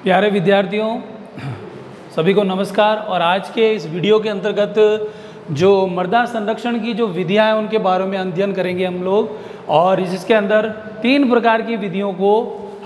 प्यारे विद्यार्थियों, सभी को नमस्कार। और आज के इस वीडियो के अंतर्गत जो मृदा संरक्षण की जो विधियां हैं उनके बारे में अध्ययन करेंगे हम लोग। और इसके अंदर 3 प्रकार की विधियों को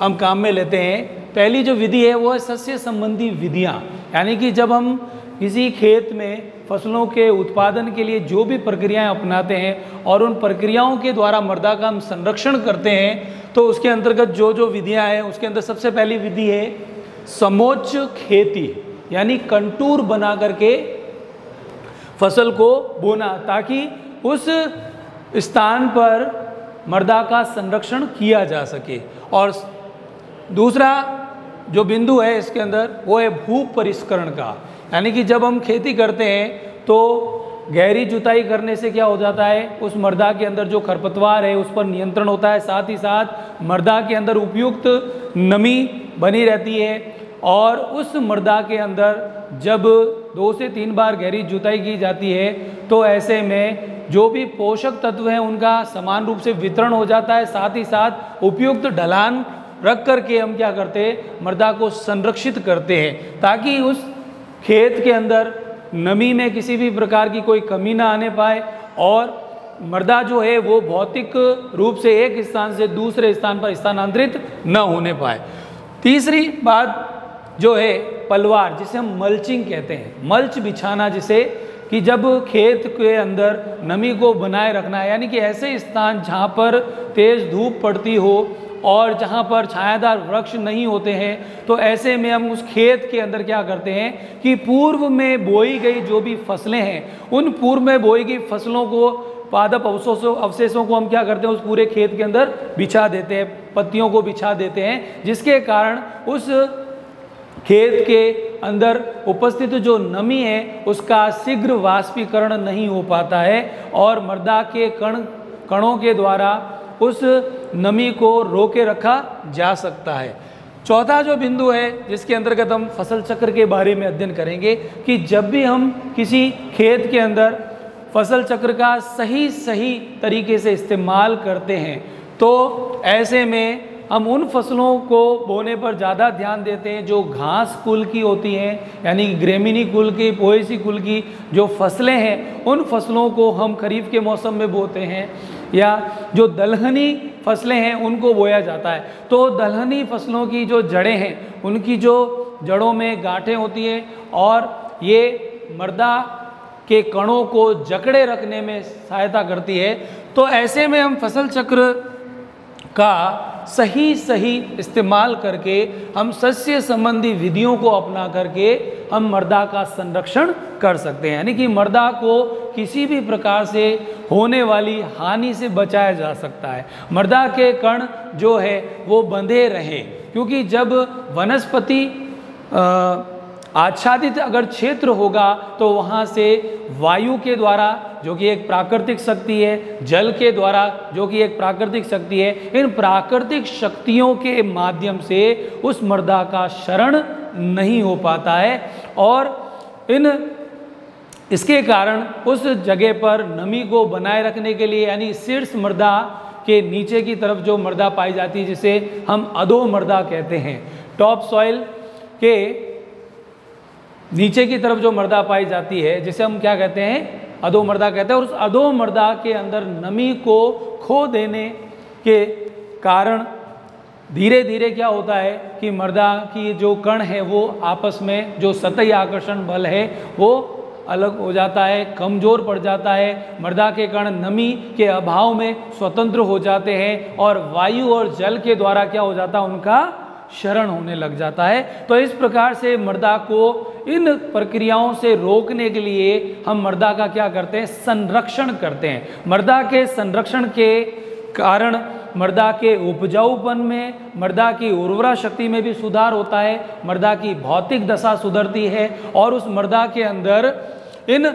हम काम में लेते हैं। पहली जो विधि है वो है सस्य संबंधी विधियां, यानी कि जब हम किसी खेत में फसलों के उत्पादन के लिए जो भी प्रक्रियाएं अपनाते हैं और उन प्रक्रियाओं के द्वारा मृदा का हम संरक्षण करते हैं, तो उसके अंतर्गत जो जो विधियां हैं उसके अंदर सबसे पहली विधि है समोच्च खेती, यानी कंटूर बना करके फसल को बोना, ताकि उस स्थान पर मृदा का संरक्षण किया जा सके। और दूसरा जो बिंदु है इसके अंदर वो है भू परिष्करण का, यानी कि जब हम खेती करते हैं तो गहरी जुताई करने से क्या हो जाता है, उस मृदा के अंदर जो खरपतवार है उस पर नियंत्रण होता है, साथ ही साथ मृदा के अंदर उपयुक्त नमी बनी रहती है। और उस मृदा के अंदर जब 2 से 3 बार गहरी जुताई की जाती है तो ऐसे में जो भी पोषक तत्व हैं उनका समान रूप से वितरण हो जाता है। साथ ही साथ उपयुक्त ढलान रख करके हम क्या करते हैं, मृदा को संरक्षित करते हैं, ताकि उस खेत के अंदर नमी में किसी भी प्रकार की कोई कमी ना आने पाए और मृदा जो है वो भौतिक रूप से एक स्थान से दूसरे स्थान पर स्थानांतरित न होने पाए। तीसरी बात जो है पलवार, जिसे हम मल्चिंग कहते हैं, मल्च बिछाना, जिसे कि जब खेत के अंदर नमी को बनाए रखना है, यानी कि ऐसे स्थान जहाँ पर तेज धूप पड़ती हो और जहाँ पर छायादार वृक्ष नहीं होते हैं, तो ऐसे में हम उस खेत के अंदर क्या करते हैं कि पूर्व में बोई गई जो भी फसलें हैं उन पूर्व में बोई गई फसलों को, पादप अवशेषों को हम क्या करते हैं उस पूरे खेत के अंदर बिछा देते हैं, पत्तियों को बिछा देते हैं, जिसके कारण उस खेत के अंदर उपस्थित जो नमी है उसका शीघ्र वाष्पीकरण नहीं हो पाता है और मृदा के कणों के द्वारा उस नमी को रोके रखा जा सकता है। चौथा जो बिंदु है जिसके अंतर्गत हम फसल चक्र के बारे में अध्ययन करेंगे कि जब भी हम किसी खेत के अंदर फसल चक्र का सही तरीके से इस्तेमाल करते हैं तो ऐसे में हम उन फसलों को बोने पर ज़्यादा ध्यान देते हैं जो घास कुल की होती हैं, यानी ग्रेमिनी कुल की, पोएसी कुल की जो फसलें हैं उन फसलों को हम खरीफ के मौसम में बोते हैं, या जो दलहनी फसलें हैं उनको बोया जाता है। तो दलहनी फसलों की जो जड़ें हैं उनकी जो जड़ों में गांठें होती हैं और ये मृदा के कणों को जकड़े रखने में सहायता करती है। तो ऐसे में हम फसल चक्र का सही इस्तेमाल करके हम सस्य संबंधी विधियों को अपना करके हम मृदा का संरक्षण कर सकते हैं, यानी कि मृदा को किसी भी प्रकार से होने वाली हानि से बचाया जा सकता है। मृदा के कण जो है वो बंधे रहे, क्योंकि जब वनस्पति आच्छादित अगर क्षेत्र होगा तो वहाँ से वायु के द्वारा जो कि एक प्राकृतिक शक्ति है, जल के द्वारा जो कि एक प्राकृतिक शक्ति है, इन प्राकृतिक शक्तियों के माध्यम से उस मृदा का क्षरण नहीं हो पाता है और इसके कारण उस जगह पर नमी को बनाए रखने के लिए, यानी शीर्ष मृदा के नीचे की तरफ जो मृदा पाई जाती है जिसे हम अधो मृदा कहते हैं, टॉप सॉइल के नीचे की तरफ जो मृदा पाई जाती है जिसे हम क्या कहते हैं, अधो मृदा कहते हैं। और उस अधो मृदा के अंदर नमी को खो देने के कारण धीरे धीरे क्या होता है कि मृदा की जो कण है वो आपस में जो सतही आकर्षण बल है वो अलग हो जाता है, कमज़ोर पड़ जाता है। मृदा के कण नमी के अभाव में स्वतंत्र हो जाते हैं और वायु और जल के द्वारा क्या हो जाता है, उनका क्षरण होने लग जाता है। तो इस प्रकार से मृदा को इन प्रक्रियाओं से रोकने के लिए हम मृदा का क्या करते हैं, संरक्षण करते हैं। मृदा के संरक्षण के कारण मृदा के उपजाऊपन में, मृदा की उर्वरा शक्ति में भी सुधार होता है, मृदा की भौतिक दशा सुधरती है और उस मृदा के अंदर इन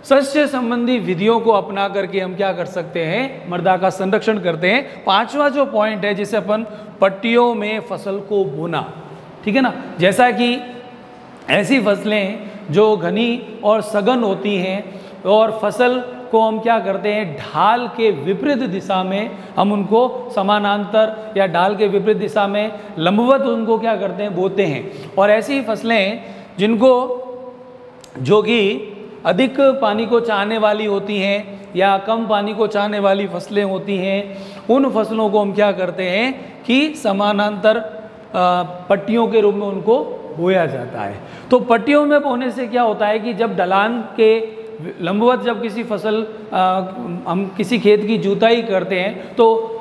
सस्य संबंधी विधियों को अपना करके हम क्या कर सकते हैं, मृदा का संरक्षण करते हैं। 5वां जो पॉइंट है जिसे अपन पट्टियों में फसल को बोना, ठीक है ना, जैसा कि ऐसी फसलें जो घनी और सघन होती हैं और फसल को हम क्या करते हैं, ढाल के विपरीत दिशा में हम उनको समानांतर या ढाल के विपरीत दिशा में लंबवत उनको क्या करते हैं, बोते हैं। और ऐसी फसलें जिनको जो कि अधिक पानी को चाहने वाली होती हैं या कम पानी को चाहने वाली फसलें होती हैं, उन फसलों को हम क्या करते हैं कि समानांतर पट्टियों के रूप में उनको बोया जाता है। तो पट्टियों में बोने से क्या होता है कि जब ढलान के लंबवत जब किसी फसल हम किसी खेत की जुताई करते हैं तो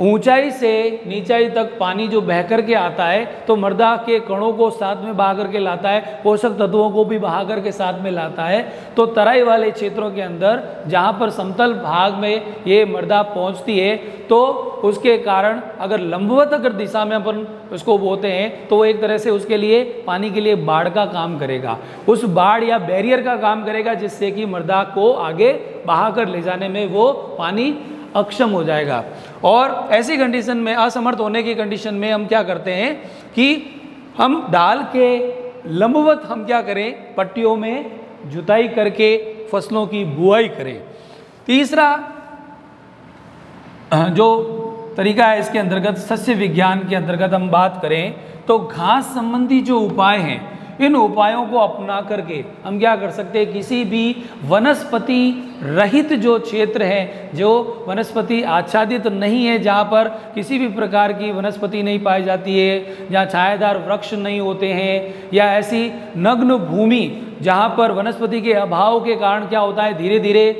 ऊंचाई से नीचाई तक पानी जो बह कर के आता है तो मृदा के कणों को साथ में बहा करके लाता है, पोषक तत्वों को भी बहा करके साथ में लाता है। तो तराई वाले क्षेत्रों के अंदर जहाँ पर समतल भाग में ये मृदा पहुँचती है तो उसके कारण अगर लंबवत अगर दिशा में अपन उसको बोते हैं तो वो एक तरह से उसके लिए पानी के लिए बाढ़ का काम करेगा, उस बाढ़ या बैरियर का काम करेगा, जिससे कि मृदा को आगे बहा कर ले जाने में वो पानी अक्षम हो जाएगा। और ऐसी कंडीशन में, असमर्थ होने की कंडीशन में हम क्या करते हैं कि हम ढाल के लंबवत हम क्या करें, पट्टियों में जुताई करके फसलों की बुआई करें। तीसरा जो तरीका है इसके अंतर्गत, सस्य विज्ञान के अंतर्गत हम बात करें तो घास संबंधी जो उपाय हैं, इन उपायों को अपना करके हम क्या कर सकते हैं, किसी भी वनस्पति रहित जो क्षेत्र है, जो वनस्पति आच्छादित नहीं है, जहाँ पर किसी भी प्रकार की वनस्पति नहीं पाई जाती है, जहाँ छायादार वृक्ष नहीं होते हैं, या ऐसी नग्न भूमि जहाँ पर वनस्पति के अभाव के कारण क्या होता है, धीरे धीरे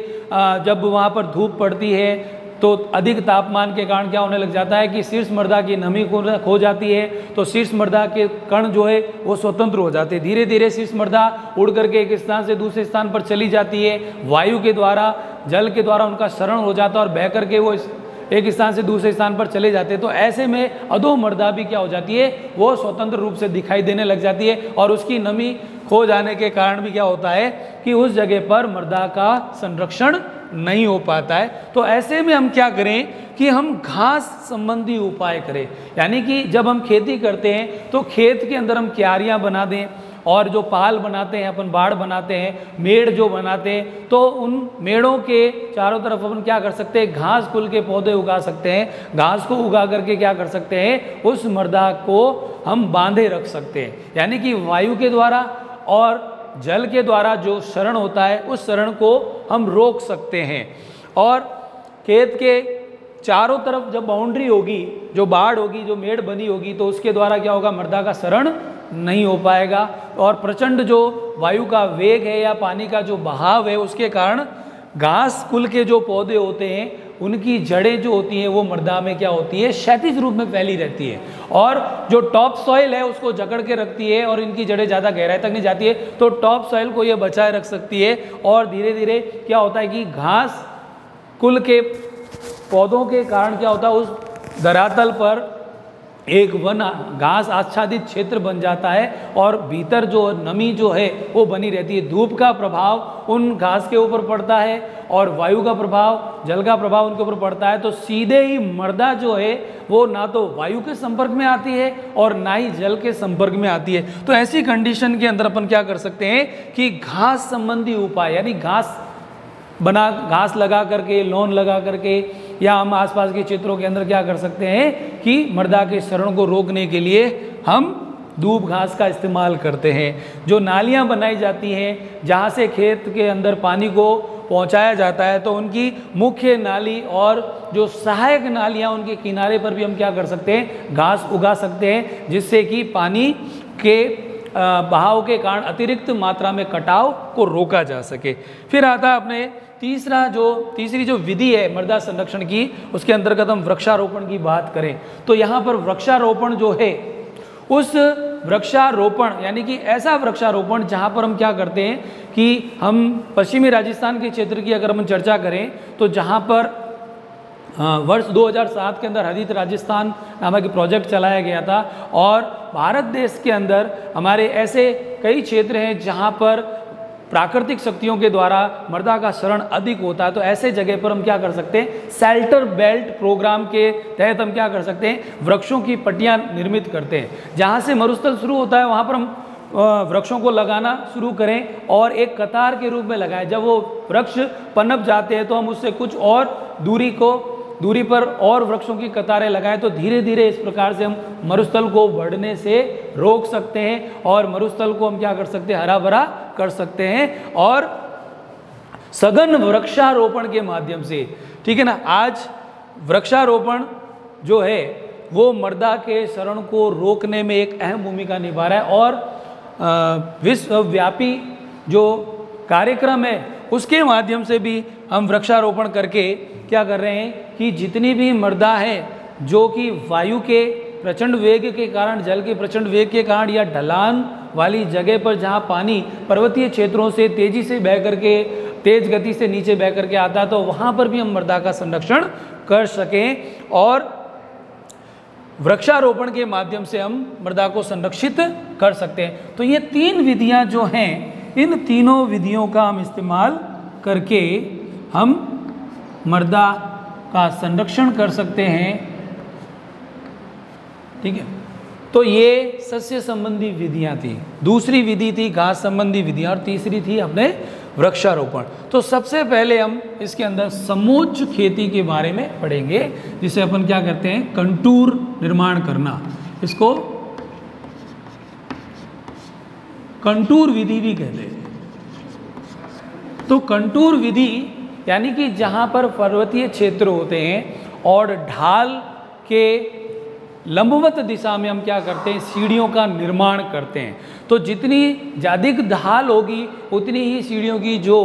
जब वहाँ पर धूप पड़ती है तो अधिक तापमान के कारण क्या होने लग जाता है कि शीर्ष मृदा की नमी खो जाती है, तो शीर्ष मृदा के कण जो है वो स्वतंत्र हो जाते हैं। धीरे धीरे शीर्ष मृदा उड़ करके एक स्थान से दूसरे स्थान पर चली जाती है, वायु के द्वारा, जल के द्वारा उनका शरण हो जाता है और बह करके वो एक स्थान से दूसरे स्थान पर चले जाते हैं। तो ऐसे में अधो मृदा भी क्या हो जाती है, वो स्वतंत्र रूप से दिखाई देने लग जाती है और उसकी नमी खो जाने के कारण भी क्या होता है कि उस जगह पर मृदा का संरक्षण नहीं हो पाता है। तो ऐसे में हम क्या करें कि हम घास संबंधी उपाय करें, यानी कि जब हम खेती करते हैं तो खेत के अंदर हम क्यारियां बना दें और जो पाल बनाते हैं, अपन बाड़ बनाते हैं, मेड़ जो बनाते हैं, तो उन मेड़ों के चारों तरफ अपन क्या कर सकते हैं, घास कुल के पौधे उगा सकते हैं। घास को उगा करके क्या कर सकते हैं, उस मृदा को हम बांधे रख सकते हैं, यानी कि वायु के द्वारा और जल के द्वारा जो शरण होता है उस शरण को हम रोक सकते हैं। और खेत के चारों तरफ जब बाउंड्री होगी, जो बाड़ होगी, जो मेड़ बनी होगी, तो उसके द्वारा क्या होगा, मृदा का शरण नहीं हो पाएगा और प्रचंड जो वायु का वेग है या पानी का जो बहाव है उसके कारण घास कुल के जो पौधे होते हैं उनकी जड़ें जो होती हैं वो मृदा में क्या होती है, क्षैतिज रूप में फैली रहती है और जो टॉप सॉइल है उसको जकड़ के रखती है और इनकी जड़ें ज़्यादा गहराई तक नहीं जाती है, तो टॉप सॉइल को ये बचाए रख सकती है। और धीरे धीरे क्या होता है कि घास कुल के पौधों के कारण क्या होता है, उस धरातल पर एक वन घास आच्छादित क्षेत्र बन जाता है और भीतर जो नमी जो है वो बनी रहती है। धूप का प्रभाव उन घास के ऊपर पड़ता है और वायु का प्रभाव, जल का प्रभाव उनके ऊपर पड़ता है, तो सीधे ही मृदा जो है वो ना तो वायु के संपर्क में आती है और ना ही जल के संपर्क में आती है। तो ऐसी कंडीशन के अंदर अपन क्या कर सकते हैं कि घास संबंधी उपाय, यानी घास लगा करके, लॉन लगा करके, या हम आसपास के क्षेत्रों के अंदर क्या कर सकते हैं कि मृदा के शरण को रोकने के लिए हम दूब घास का इस्तेमाल करते हैं। जो नालियां बनाई जाती हैं जहां से खेत के अंदर पानी को पहुंचाया जाता है, तो उनकी मुख्य नाली और जो सहायक नालियां उनके किनारे पर भी हम क्या कर सकते हैं, घास उगा सकते हैं, जिससे कि पानी के बहाव के कारण अतिरिक्त मात्रा में कटाव को रोका जा सके। फिर आता है अपने तीसरी जो विधि है मृदा संरक्षण की, उसके अंतर्गत हम वृक्षारोपण की बात करें तो यहाँ पर वृक्षारोपण जो है, उस वृक्षारोपण यानी कि ऐसा वृक्षारोपण जहाँ पर हम क्या करते हैं कि हम पश्चिमी राजस्थान के क्षेत्र की अगर हम चर्चा करें तो जहाँ पर वर्ष 2007 के अंदर हरित राजस्थान नामक एक प्रोजेक्ट चलाया गया था और भारत देश के अंदर हमारे ऐसे कई क्षेत्र हैं जहाँ पर प्राकृतिक शक्तियों के द्वारा मृदा का शरण अधिक होता है। तो ऐसे जगह पर हम क्या कर सकते हैं, शेल्टर बेल्ट प्रोग्राम के तहत हम क्या कर सकते हैं, वृक्षों की पट्टियां निर्मित करते हैं। जहाँ से मरुस्थल शुरू होता है वहाँ पर हम वृक्षों को लगाना शुरू करें और एक कतार के रूप में लगाएं। जब वो वृक्ष पनप जाते हैं तो हम उससे कुछ और दूरी पर और वृक्षों की कतारें लगाएं, तो धीरे धीरे इस प्रकार से हम मरुस्थल को बढ़ने से रोक सकते हैं और मरुस्थल को हम क्या कर सकते हैं, हरा भरा कर सकते हैं। और सघन वृक्षारोपण के माध्यम से, ठीक है ना, आज वृक्षारोपण जो है वो मृदा के क्षरण को रोकने में एक अहम भूमिका निभा रहा है। और विश्वव्यापी जो कार्यक्रम है उसके माध्यम से भी हम वृक्षारोपण करके क्या कर रहे हैं कि जितनी भी मृदा है जो कि वायु के प्रचंड वेग के कारण, जल के प्रचंड वेग के कारण या ढलान वाली जगह पर जहाँ पानी पर्वतीय क्षेत्रों से तेजी से बह करके, तेज गति से नीचे बह करके आता है, तो वहाँ पर भी हम मृदा का संरक्षण कर सकें और वृक्षारोपण के माध्यम से हम मृदा को संरक्षित कर सकते हैं। तो ये 3 विधियां जो हैं, इन तीनों विधियों का हम इस्तेमाल करके हम मृदा का संरक्षण कर सकते हैं, ठीक है। तो ये सस्य संबंधी विधियां थी, दूसरी विधि थी घास संबंधी विधियां और तीसरी थी अपने वृक्षारोपण। तो सबसे पहले हम इसके अंदर समोच्च खेती के बारे में पढ़ेंगे, जिसे अपन क्या कहते हैं, कंटूर निर्माण करना। इसको कंटूर विधि भी कहते हैं। तो कंटूर विधि यानी कि जहाँ पर पर्वतीय क्षेत्र होते हैं और ढाल के लंबवत दिशा में हम क्या करते हैं, सीढ़ियों का निर्माण करते हैं। तो जितनी ज़्यादा ढाल होगी उतनी ही सीढ़ियों की जो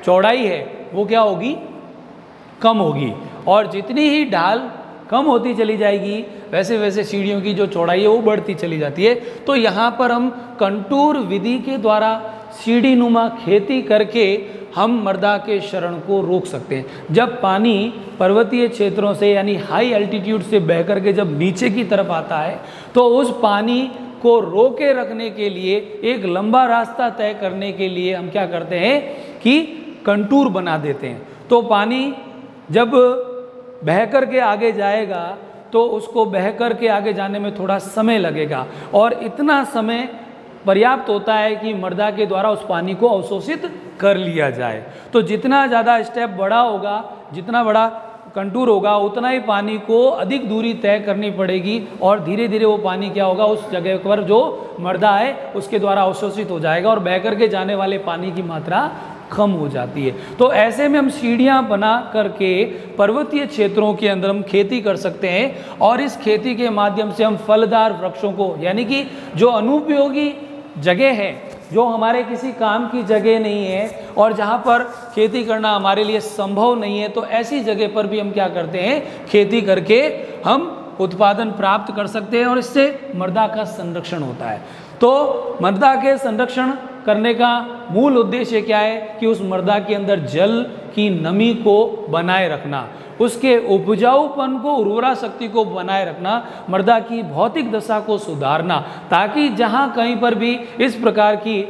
चौड़ाई है वो क्या होगी, कम होगी, और जितनी ही ढाल कम होती चली जाएगी वैसे वैसे सीढ़ियों की जो चौड़ाई है वो बढ़ती चली जाती है। तो यहाँ पर हम कंटूर विधि के द्वारा सीढ़ी नुमा खेती करके हम मृदा के क्षरण को रोक सकते हैं। जब पानी पर्वतीय क्षेत्रों से यानी हाई एल्टीट्यूड से बह करके जब नीचे की तरफ आता है तो उस पानी को रोके रखने के लिए, एक लंबा रास्ता तय करने के लिए हम क्या करते हैं कि कंटूर बना देते हैं। तो पानी जब बह करके आगे जाएगा तो उसको बह करके आगे जाने में थोड़ा समय लगेगा और इतना समय पर्याप्त होता है कि मृदा के द्वारा उस पानी को अवशोषित कर लिया जाए। तो जितना ज़्यादा स्टेप बड़ा होगा, जितना बड़ा कंटूर होगा, उतना ही पानी को अधिक दूरी तय करनी पड़ेगी और धीरे धीरे वो पानी क्या होगा, उस जगह पर जो मृदा है उसके द्वारा अवशोषित हो जाएगा और बह करके जाने वाले पानी की मात्रा कम हो जाती है। तो ऐसे में हम सीढ़ियाँ बना करके पर्वतीय क्षेत्रों के अंदर हम खेती कर सकते हैं और इस खेती के माध्यम से हम फलदार वृक्षों को, यानी कि जो अनुपयोगी जगह है, जो हमारे किसी काम की जगह नहीं है और जहाँ पर खेती करना हमारे लिए संभव नहीं है, तो ऐसी जगह पर भी हम क्या करते हैं, खेती करके हम उत्पादन प्राप्त कर सकते हैं और इससे मृदा का संरक्षण होता है। तो मृदा के संरक्षण करने का मूल उद्देश्य क्या है कि उस मृदा के अंदर जल की नमी को बनाए रखना, उसके उपजाऊपन को, उर्वरा शक्ति को बनाए रखना, मृदा की भौतिक दशा को सुधारना, ताकि जहाँ कहीं पर भी इस प्रकार की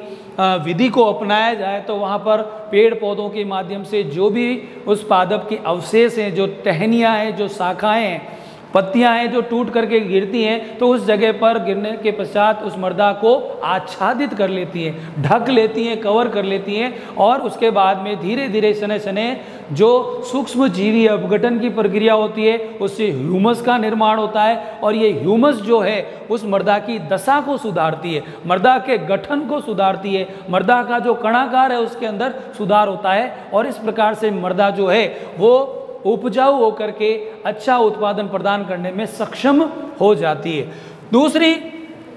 विधि को अपनाया जाए तो वहाँ पर पेड़ पौधों के माध्यम से जो भी उस पादप के अवशेष हैं, जो टहनियाँ हैं, जो शाखाएँ हैं, पत्तियां हैं जो टूट करके गिरती हैं, तो उस जगह पर गिरने के पश्चात उस मृदा को आच्छादित कर लेती हैं, ढक लेती हैं, कवर कर लेती हैं और उसके बाद में धीरे धीरे शनै शनै जो सूक्ष्म जीवी अपघटन की प्रक्रिया होती है उससे ह्यूमस का निर्माण होता है और ये ह्यूमस जो है उस मृदा की दशा को सुधारती है, मृदा के गठन को सुधारती है, मृदा का जो कणाकार है उसके अंदर सुधार होता है और इस प्रकार से मृदा जो है वो उपजाऊ होकर के अच्छा उत्पादन प्रदान करने में सक्षम हो जाती है। दूसरी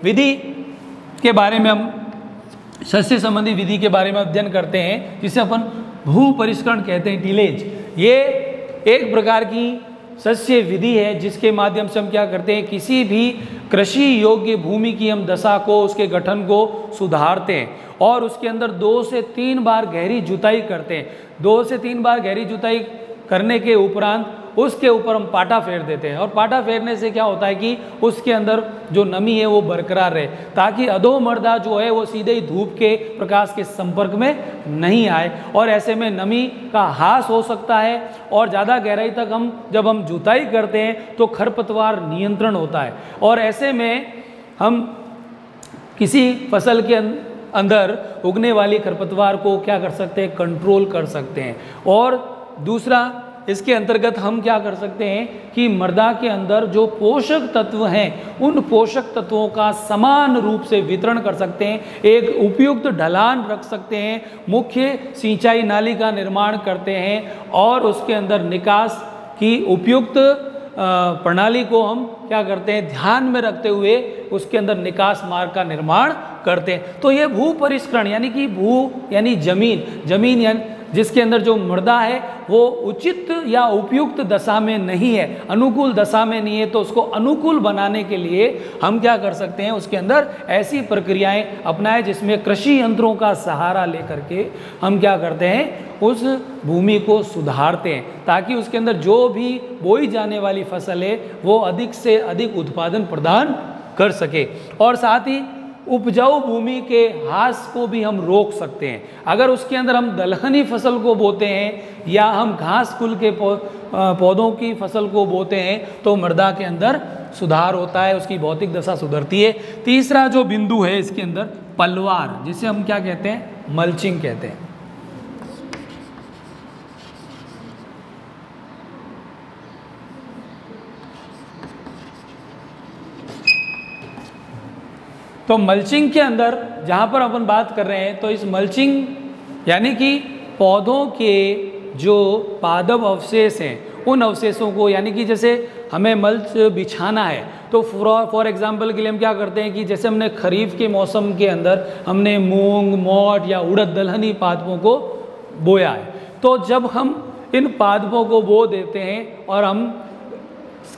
विधि के बारे में हम सस्य संबंधी विधि के बारे में अध्ययन करते हैं जिसे अपन भू परिष्करण कहते हैं, टिलेज। ये एक प्रकार की सस्य विधि है जिसके माध्यम से हम क्या करते हैं, किसी भी कृषि योग्य भूमि की हम दशा को, उसके गठन को सुधारते हैं और उसके अंदर 2 से 3 बार गहरी जुताई करते हैं। 2 से 3 बार गहरी जुताई करने के उपरांत उसके ऊपर हम पाटा फेर देते हैं और पाटा फेरने से क्या होता है कि उसके अंदर जो नमी है वो बरकरार रहे, ताकि अधो मृदा जो है वो सीधे ही धूप के प्रकाश के संपर्क में नहीं आए और ऐसे में नमी का ह्रास हो सकता है और ज़्यादा गहराई तक जब हम जुताई करते हैं तो खरपतवार नियंत्रण होता है और ऐसे में हम किसी फसल के अंदर उगने वाली खरपतवार को क्या कर सकते हैं, कंट्रोल कर सकते हैं। और दूसरा इसके अंतर्गत हम क्या कर सकते हैं कि मृदा के अंदर जो पोषक तत्व हैं उन पोषक तत्वों का समान रूप से वितरण कर सकते हैं, एक उपयुक्त ढलान रख सकते हैं, मुख्य सिंचाई नाली का निर्माण करते हैं और उसके अंदर निकास की उपयुक्त प्रणाली को हम क्या करते हैं, ध्यान में रखते हुए उसके अंदर निकास मार्ग का निर्माण करते हैं। तो ये भू परिष्करण यानी कि यानी जमीन यानी जिसके अंदर जो मृदा है वो उचित या उपयुक्त दशा में नहीं है, अनुकूल दशा में नहीं है, तो उसको अनुकूल बनाने के लिए हम क्या कर सकते हैं, उसके अंदर ऐसी प्रक्रियाएं अपनाएं जिसमें कृषि यंत्रों का सहारा लेकर के हम क्या करते हैं, उस भूमि को सुधारते हैं ताकि उसके अंदर जो भी बोई जाने वाली फसल है वो अधिक से अधिक उत्पादन प्रदान कर सके। और साथ ही उपजाऊ भूमि के ह्रास को भी हम रोक सकते हैं। अगर उसके अंदर हम दलहनी फसल को बोते हैं या हम घास कुल के पौधों की फसल को बोते हैं तो मृदा के अंदर सुधार होता है, उसकी भौतिक दशा सुधरती है। तीसरा जो बिंदु है इसके अंदर पलवार, जिसे हम क्या कहते हैं, मल्चिंग कहते हैं। तो मल्चिंग के अंदर जहाँ पर अपन बात कर रहे हैं तो इस मल्चिंग यानी कि पौधों के जो पादप अवशेष हैं उन अवशेषों को, यानी कि जैसे हमें मल्च बिछाना है तो फॉर एग्जांपल के लिए हम क्या करते हैं कि जैसे हमने खरीफ के मौसम के अंदर हमने मूंग, मोट या उड़द दलहनी पादपों को बोया है, तो जब हम इन पादपों को बो देते हैं और हम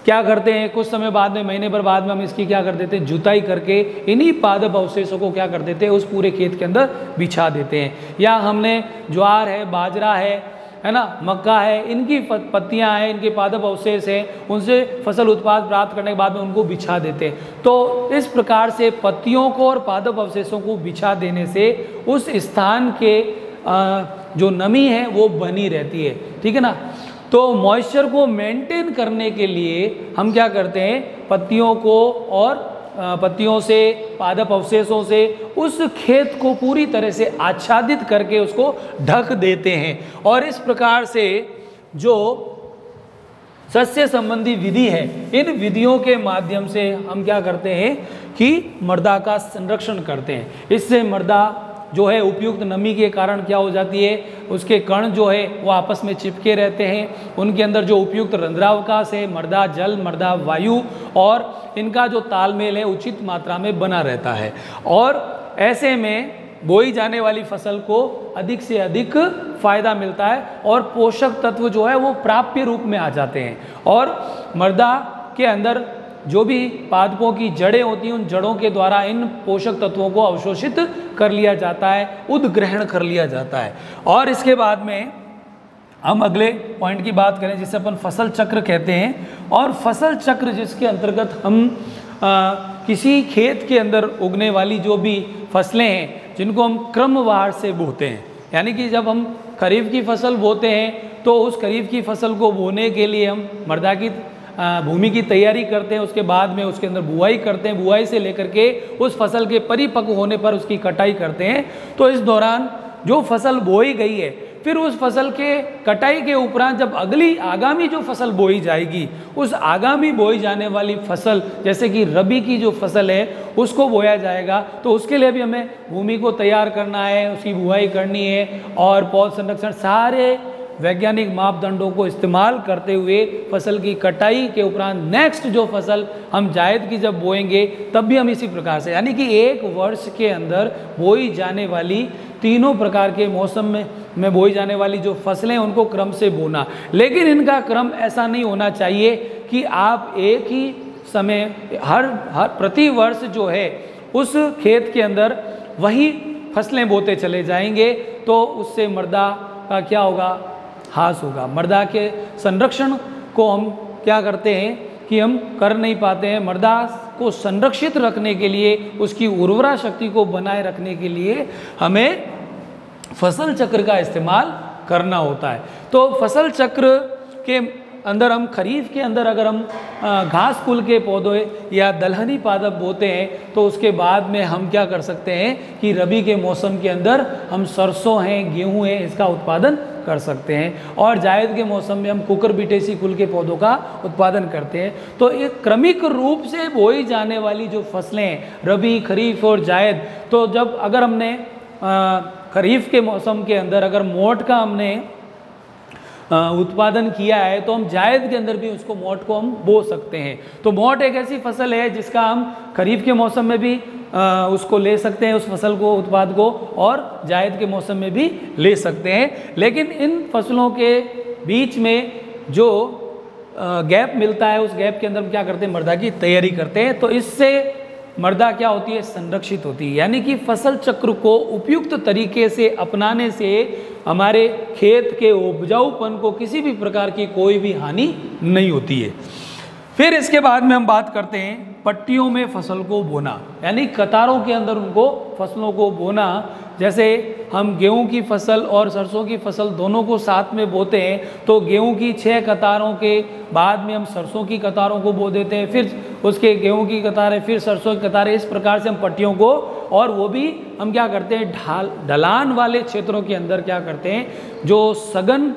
क्या करते हैं, कुछ समय बाद में, महीने भर बाद में हम इसकी क्या कर देते हैं, जुताई करके इन्हीं पादप अवशेषों को क्या कर देते हैं, उस पूरे खेत के अंदर बिछा देते हैं। या हमने ज्वार है, बाजरा है ना, मक्का है, इनकी पत्तियां हैं, इनके पादप अवशेष हैं, उनसे फसल उत्पाद प्राप्त करने के बाद में उनको बिछा देते हैं। तो इस प्रकार से पत्तियों को और पादप अवशेषों को बिछा देने से उस स्थान के जो नमी है वो बनी रहती है, ठीक है ना। तो मॉइस्चर को मेंटेन करने के लिए हम क्या करते हैं, पत्तियों को और पत्तियों से, पादप अवशेषों से उस खेत को पूरी तरह से आच्छादित करके उसको ढक देते हैं। और इस प्रकार से जो सस्य संबंधी विधि है, इन विधियों के माध्यम से हम क्या करते हैं कि मृदा का संरक्षण करते हैं। इससे मृदा जो है उपयुक्त नमी के कारण क्या हो जाती है, उसके कण जो है वो आपस में चिपके रहते हैं, उनके अंदर जो उपयुक्त रंध्रावकाश है, मृदा जल, मृदा वायु और इनका जो तालमेल है उचित मात्रा में बना रहता है। और ऐसे में बोई जाने वाली फसल को अधिक से अधिक फायदा मिलता है और पोषक तत्व जो है वो प्राप्य रूप में आ जाते हैं। और मृदा के अंदर जो भी पादपों की जड़ें होती हैं उन जड़ों के द्वारा इन पोषक तत्वों को अवशोषित कर लिया जाता है, उद्ग्रहण कर लिया जाता है। और इसके बाद में हम अगले पॉइंट की बात करें जिसे अपन फसल चक्र कहते हैं। और फसल चक्र जिसके अंतर्गत हम किसी खेत के अंदर उगने वाली जो भी फसलें हैं जिनको हम क्रमवार से बोते हैं, यानी कि जब हम खरीफ की फसल बोते हैं तो उस खरीफ की फसल को बोने के लिए हम मृदा की भूमि की तैयारी करते हैं, उसके बाद में उसके अंदर बुआई करते हैं, बुआई से लेकर के उस फसल के परिपक्व होने पर उसकी कटाई करते हैं। तो इस दौरान जो फसल बोई गई है फिर उस फसल के कटाई के उपरांत जब आगामी जो फसल बोई जाएगी, उस आगामी बोई जाने वाली फसल जैसे कि रबी की जो फसल है उसको बोया जाएगा, तो उसके लिए भी हमें भूमि को तैयार करना है, उसकी बुआई करनी है और पौध संरक्षण सारे वैज्ञानिक मापदंडों को इस्तेमाल करते हुए फसल की कटाई के उपरांत नेक्स्ट जो फसल हम जायद की जब बोएंगे तब भी हम इसी प्रकार से, यानी कि एक वर्ष के अंदर बोई जाने वाली तीनों प्रकार के मौसम में बोई जाने वाली जो फसलें उनको क्रम से बोना। लेकिन इनका क्रम ऐसा नहीं होना चाहिए कि आप एक ही समय हर प्रति वर्ष जो है उस खेत के अंदर वही फसलें बोते चले जाएंगे, तो उससे मृदा का क्या होगा, ह्रास होगा। मृदा के संरक्षण को हम क्या करते हैं कि हम कर नहीं पाते हैं। मृदा को संरक्षित रखने के लिए, उसकी उर्वरा शक्ति को बनाए रखने के लिए हमें फसल चक्र का इस्तेमाल करना होता है। तो फसल चक्र के अंदर हम खरीफ के अंदर अगर हम घास फूल के पौधे या दलहनी पादप बोते हैं तो उसके बाद में हम क्या कर सकते हैं कि रबी के मौसम के अंदर हम सरसों हैं, गेहूं हैं, इसका उत्पादन कर सकते हैं। और जायद के मौसम में हम कुकुरबिटेसी कुल के पौधों का उत्पादन करते हैं। तो एक क्रमिक रूप से बोई जाने वाली जो फसलें हैं रबी, खरीफ और जायद, तो जब अगर हमने खरीफ के मौसम के अंदर अगर मोट का हमने उत्पादन किया है तो हम जायद के अंदर भी उसको मोट को हम बो सकते हैं। तो मोट एक ऐसी फसल है जिसका हम खरीफ के मौसम में भी उसको ले सकते हैं, उस फसल को, उत्पाद को, और जायद के मौसम में भी ले सकते हैं। लेकिन इन फसलों के बीच में जो गैप मिलता है उस गैप के अंदर हम क्या करते हैं, मृदा की तैयारी करते हैं। तो इससे मृदा क्या होती है, संरक्षित होती है। यानी कि फसल चक्र को उपयुक्त तरीके से अपनाने से हमारे खेत के उपजाऊपन को किसी भी प्रकार की कोई भी हानि नहीं होती है। फिर इसके बाद में हम बात करते हैं पट्टियों में फसल को बोना, यानी कतारों के अंदर उनको फसलों को बोना। जैसे हम गेहूं की फसल और सरसों की फसल दोनों को साथ में बोते हैं तो गेहूं की 6 कतारों के बाद में हम सरसों की कतारों को बो देते हैं, फिर उसके गेहूं की कतारें, फिर सरसों की कतारें, इस प्रकार से हम पट्टियों को, और वो भी हम क्या करते हैं ढलान वाले क्षेत्रों के अंदर क्या करते हैं, जो सघन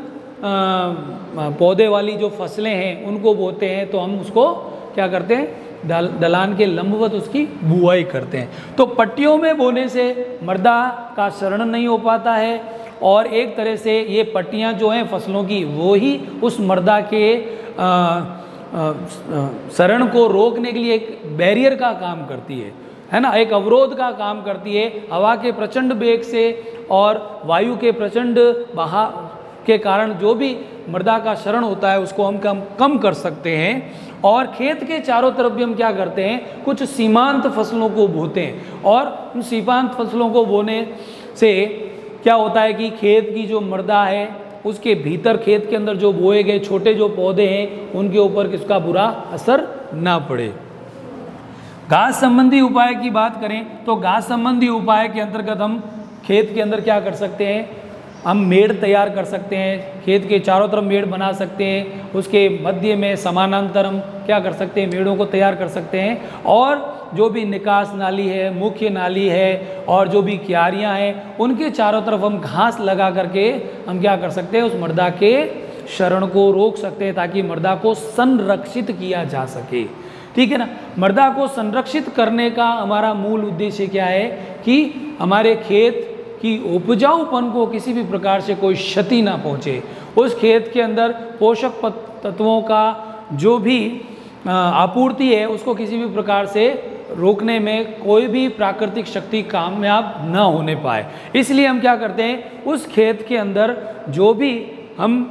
पौधे वाली जो फसलें हैं उनको बोते हैं तो हम उसको क्या करते हैं, ढलान के लंबवत उसकी बुआई करते हैं। तो पट्टियों में बोने से मृदा का शरण नहीं हो पाता है और एक तरह से ये पट्टियाँ जो हैं फसलों की वो ही उस मृदा के शरण को रोकने के लिए एक बैरियर का काम करती है ना, एक अवरोध का काम करती है। हवा के प्रचंड वेग से और वायु के प्रचंड बहाव के कारण जो भी मृदा का शरण होता है उसको हम कम कर सकते हैं। और खेत के चारों तरफ भी हम क्या करते हैं, कुछ सीमांत फसलों को बोते हैं, और उन सीमांत फसलों को बोने से क्या होता है कि खेत की जो मृदा है उसके भीतर, खेत के अंदर जो बोए गए छोटे जो पौधे हैं उनके ऊपर किसका बुरा असर ना पड़े। घास संबंधी उपाय की बात करें तो घास संबंधी उपाय के अंतर्गत हम खेत के अंदर क्या कर सकते हैं, हम मेड़ तैयार कर सकते हैं, खेत के चारों तरफ मेड़ बना सकते हैं, उसके मध्य में समानांतर हम क्या कर सकते हैं, मेड़ों को तैयार कर सकते हैं। और जो भी निकास नाली है, मुख्य नाली है और जो भी क्यारियां हैं उनके चारों तरफ हम घास लगा करके हम क्या कर सकते हैं, उस मृदा के शरण को रोक सकते हैं ताकि मृदा को संरक्षित किया जा सके। ठीक है ना, मृदा को संरक्षित करने का हमारा मूल उद्देश्य क्या है कि हमारे खेत कि उपजाऊपन को किसी भी प्रकार से कोई क्षति ना पहुँचे, उस खेत के अंदर पोषक तत्वों का जो भी आपूर्ति है उसको किसी भी प्रकार से रोकने में कोई भी प्राकृतिक शक्ति कामयाब न होने पाए। इसलिए हम क्या करते हैं, उस खेत के अंदर जो भी हम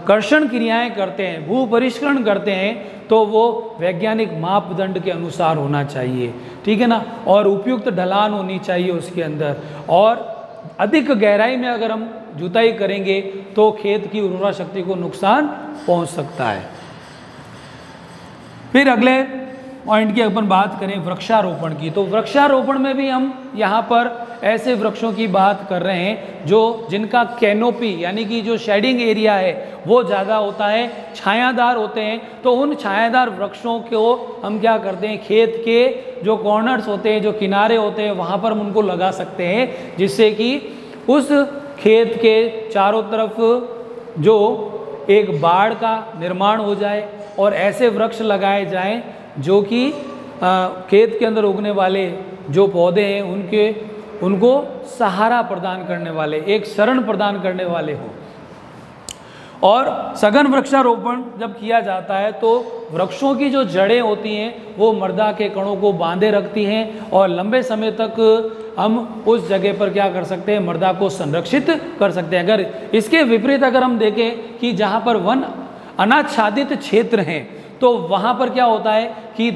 कर्षण क्रियाएं करते हैं, भू परिष्करण करते हैं, तो वो वैज्ञानिक मापदंड के अनुसार होना चाहिए। ठीक है ना, और उपयुक्त ढलान होनी चाहिए उसके अंदर, और अधिक गहराई में अगर हम जुताई करेंगे तो खेत की उर्वरा शक्ति को नुकसान पहुंच सकता है। फिर अगले पॉइंट की अपन बात करें वृक्षारोपण की, तो वृक्षारोपण में भी हम यहाँ पर ऐसे वृक्षों की बात कर रहे हैं जो जिनका कैनोपी यानी कि जो शेडिंग एरिया है वो ज़्यादा होता है, छायादार होते हैं। तो उन छायादार वृक्षों को हम क्या करते हैं, खेत के जो कॉर्नर्स होते हैं, जो किनारे होते हैं, वहाँ पर हम उनको लगा सकते हैं, जिससे कि उस खेत के चारों तरफ जो एक बाड़ का निर्माण हो जाए और ऐसे वृक्ष लगाए जाएं जो कि खेत के अंदर उगने वाले जो पौधे हैं उनको सहारा प्रदान करने वाले, एक शरण प्रदान करने वाले हों। और सघन वृक्षारोपण जब किया जाता है तो वृक्षों की जो जड़ें होती हैं वो मृदा के कणों को बांधे रखती हैं और लंबे समय तक हम उस जगह पर क्या कर सकते हैं, मृदा को संरक्षित कर सकते हैं। अगर इसके विपरीत अगर हम देखें कि जहाँ पर वन अनाच्छादित क्षेत्र हैं तो वहाँ पर क्या होता है कि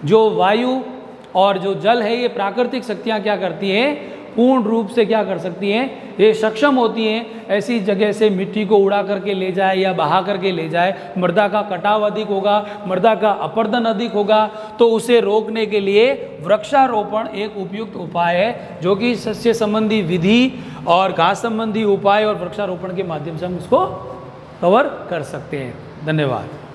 जो वायु और जो जल है ये प्राकृतिक शक्तियाँ क्या करती हैं, पूर्ण रूप से क्या कर सकती हैं, ये सक्षम होती हैं ऐसी जगह से मिट्टी को उड़ा करके ले जाए या बहा करके ले जाए। मृदा का कटाव अधिक होगा, मृदा का अपर्दन अधिक होगा, तो उसे रोकने के लिए वृक्षारोपण एक उपयुक्त उपाय है जो कि सस्य संबंधी विधि और घास संबंधी उपाय और वृक्षारोपण के माध्यम से हम उसको कवर कर सकते हैं। धन्यवाद।